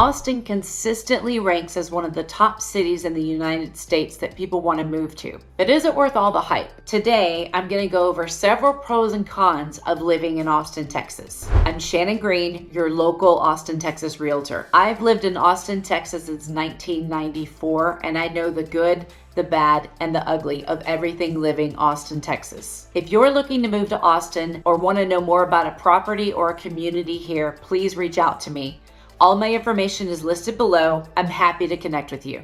Austin consistently ranks as one of the top cities in the United States that people want to move to. But is it worth all the hype? Today, I'm going to go over several pros and cons of living in Austin, Texas. I'm Shannon Green, your local Austin, Texas realtor. I've lived in Austin, Texas since 1994, and I know the good, the bad, and the ugly of everything living Austin, Texas. If you're looking to move to Austin or want to know more about a property or a community here, please reach out to me. All my information is listed below. I'm happy to connect with you.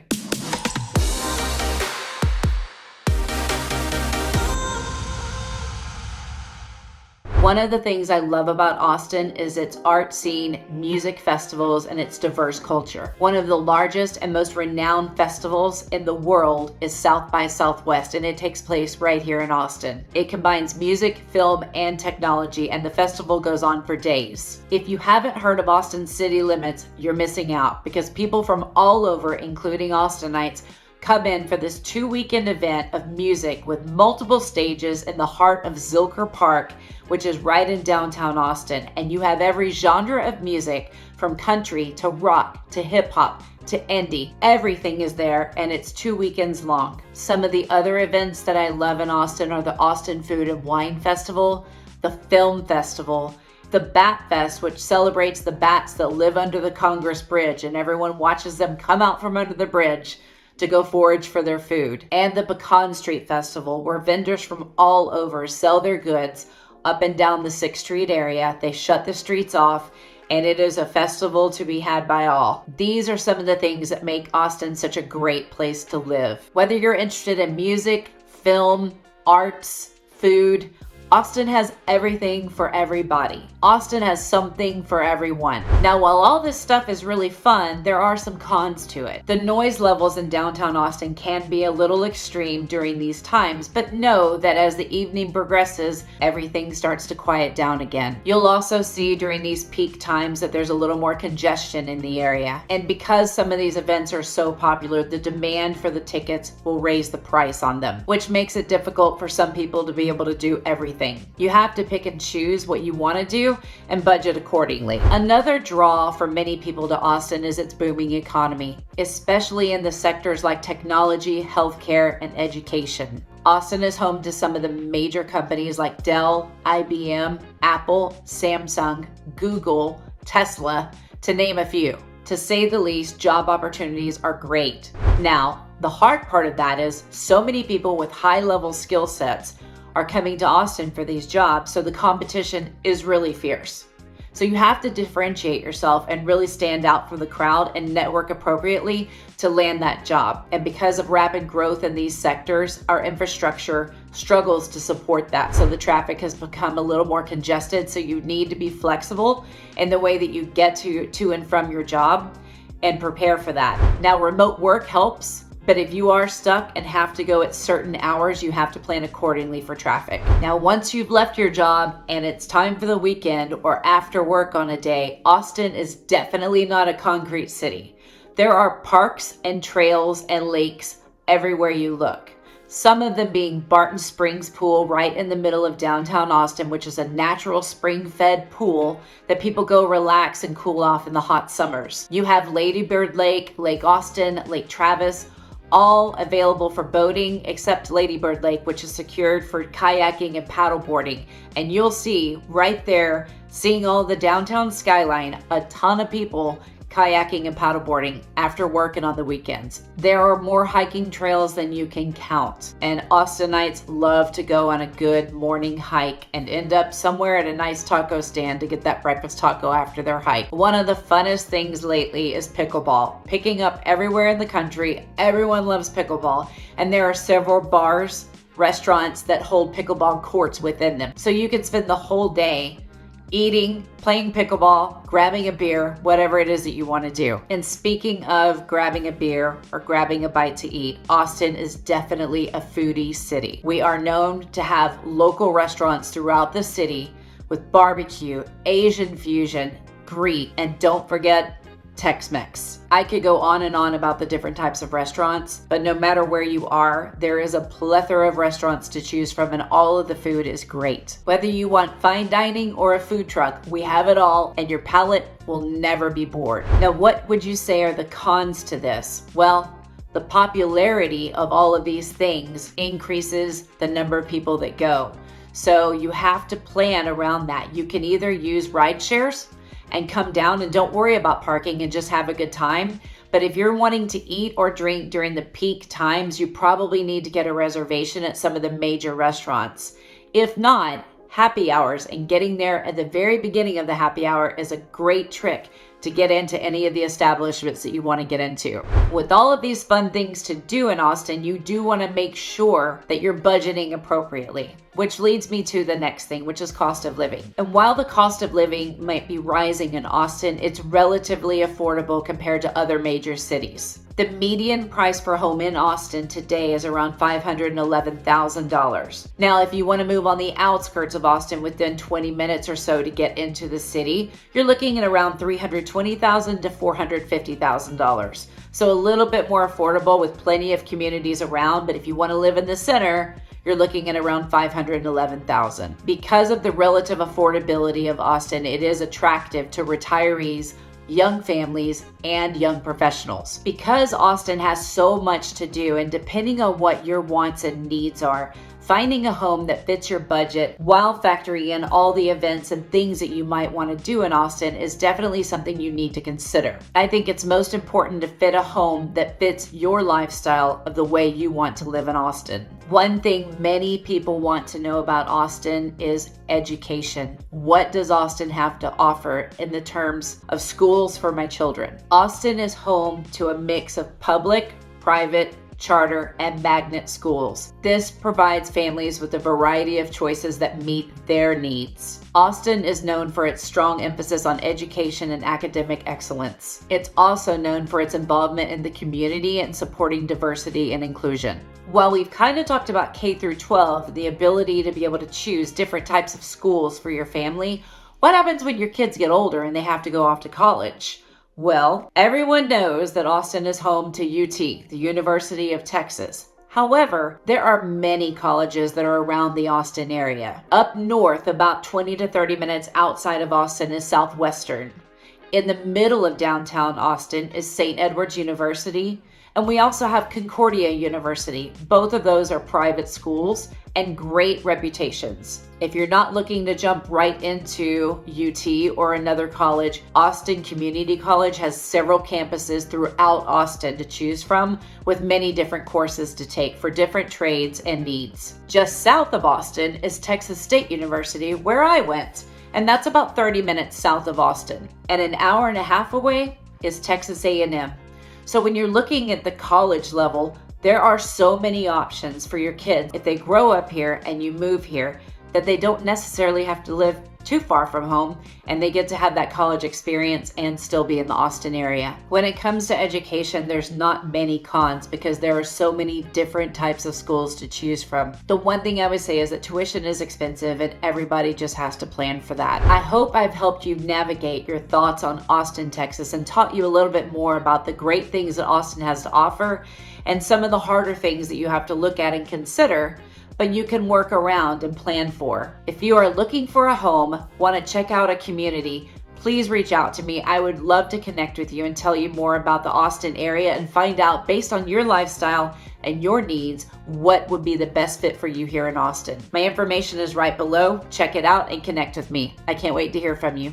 One of the things I love about Austin is its art scene, music festivals, and its diverse culture. One of the largest and most renowned festivals in the world is South by Southwest, and it takes place right here in Austin. It combines music, film, and technology, and the festival goes on for days. If you haven't heard of Austin City Limits, you're missing out, because people from all over, including Austinites, come in for this 2-weekend event of music with multiple stages in the heart of Zilker Park, which is right in downtown Austin. And you have every genre of music, from country to rock to hip hop to indie. Everything is there, and it's 2 weekends long. Some of the other events that I love in Austin are the Austin Food and Wine Festival, the Film Festival, the Bat Fest, which celebrates the bats that live under the Congress Bridge, and everyone watches them come out from under the bridge to go forage for their food, and the Pecan Street Festival, where vendors from all over sell their goods up and down the 6th Street area. They shut the streets off, and it is a festival to be had by all. These are some of the things that make Austin such a great place to live. Whether you're interested in music, film, arts, food, Austin has everything for everybody. Austin has something for everyone. Now, while all this stuff is really fun, there are some cons to it. The noise levels in downtown Austin can be a little extreme during these times, but know that as the evening progresses, everything starts to quiet down again. You'll also see during these peak times that there's a little more congestion in the area. And because some of these events are so popular, the demand for the tickets will raise the price on them, which makes it difficult for some people to be able to do everything. You have to pick and choose what you want to do and budget accordingly. Another draw for many people to Austin is its booming economy, especially in the sectors like technology, healthcare, and education. Austin is home to some of the major companies like Dell, IBM, Apple, Samsung, Google, Tesla, to name a few. To say the least, job opportunities are great. Now, the hard part of that is so many people with high-level skill sets are coming to Austin for these jobs, so the competition is really fierce. So you have to differentiate yourself and really stand out from the crowd and network appropriately to land that job. And because of rapid growth in these sectors, our infrastructure struggles to support that. So the traffic has become a little more congested, so you need to be flexible in the way that you get to and from your job and prepare for that. Now, remote work helps, but if you are stuck and have to go at certain hours, you have to plan accordingly for traffic. Now, once you've left your job and it's time for the weekend or after work on a day, Austin is definitely not a concrete city. There are parks and trails and lakes everywhere you look. Some of them being Barton Springs Pool right in the middle of downtown Austin, which is a natural spring-fed pool that people go relax and cool off in the hot summers. You have Lady Bird Lake, Lake Austin, Lake Travis, all available for boating except Lady Bird Lake, which is secured for kayaking and paddleboarding. And you'll see right there, seeing all the downtown skyline, a ton of people kayaking and paddleboarding after work and on the weekends. There are more hiking trails than you can count, and Austinites love to go on a good morning hike and end up somewhere at a nice taco stand to get that breakfast taco after their hike. One of the funnest things lately is pickleball. Picking up everywhere in the country, everyone loves pickleball, and there are several bars, restaurants that hold pickleball courts within them. So you can spend the whole day eating, playing pickleball, grabbing a beer, whatever it is that you want to do. And speaking of grabbing a beer or grabbing a bite to eat, Austin is definitely a foodie city. We are known to have local restaurants throughout the city with barbecue, Asian fusion, Greek, and don't forget Tex-Mex. I could go on and on about the different types of restaurants, but no matter where you are, there is a plethora of restaurants to choose from, and all of the food is great. Whether you want fine dining or a food truck, we have it all, and your palate will never be bored. Now, what would you say are the cons to this? Well, the popularity of all of these things increases the number of people that go. So you have to plan around that. You can either use ride shares and come down and don't worry about parking and just have a good time. But if you're wanting to eat or drink during the peak times, you probably need to get a reservation at some of the major restaurants. If not, happy hours and getting there at the very beginning of the happy hour is a great trick to get into any of the establishments that you want to get into. With all of these fun things to do in Austin, you do want to make sure that you're budgeting appropriately, which leads me to the next thing, which is cost of living. And while the cost of living might be rising in Austin, it's relatively affordable compared to other major cities. The median price for a home in Austin today is around $511,000. Now, if you want to move on the outskirts of Austin within 20 minutes or so to get into the city, you're looking at around $320,000 to $450,000. So a little bit more affordable with plenty of communities around, but if you want to live in the center, you're looking at around $511,000. Because of the relative affordability of Austin, it is attractive to retirees, young families, and young professionals. Because Austin has so much to do, and depending on what your wants and needs are, finding a home that fits your budget while factoring in all the events and things that you might want to do in Austin is definitely something you need to consider. I think it's most important to fit a home that fits your lifestyle of the way you want to live in Austin. One thing many people want to know about Austin is education. What does Austin have to offer in the terms of schools for my children? Austin is home to a mix of public, private, charter, and magnet schools. This provides families with a variety of choices that meet their needs. Austin is known for its strong emphasis on education and academic excellence. It's also known for its involvement in the community and supporting diversity and inclusion. While we've kind of talked about K through 12, the ability to be able to choose different types of schools for your family, what happens when your kids get older and they have to go off to college? Well, everyone knows that Austin is home to UT, the University of Texas. However, there are many colleges that are around the Austin area. Up north, about 20 to 30 minutes outside of Austin, is Southwestern. In the middle of downtown Austin is St. Edward's University, and we also have Concordia University. Both of those are private schools and great reputations. If you're not looking to jump right into UT or another college, Austin Community College has several campuses throughout Austin to choose from, with many different courses to take for different trades and needs. Just south of Austin is Texas State University, where I went, and that's about 30 minutes south of Austin. And an hour and a half away is Texas A&M. So when you're looking at the college level, there are so many options for your kids if they grow up here and you move here, that they don't necessarily have to live too far from home, and they get to have that college experience and still be in the Austin area. When it comes to education, there's not many cons because there are so many different types of schools to choose from. The one thing I would say is that tuition is expensive and everybody just has to plan for that. I hope I've helped you navigate your thoughts on Austin, Texas, and taught you a little bit more about the great things that Austin has to offer and some of the harder things that you have to look at and consider, but you can work around and plan for. If you are looking for a home, want to check out a community, please reach out to me. I would love to connect with you and tell you more about the Austin area and find out, based on your lifestyle and your needs, what would be the best fit for you here in Austin. My information is right below. Check it out and connect with me. I can't wait to hear from you.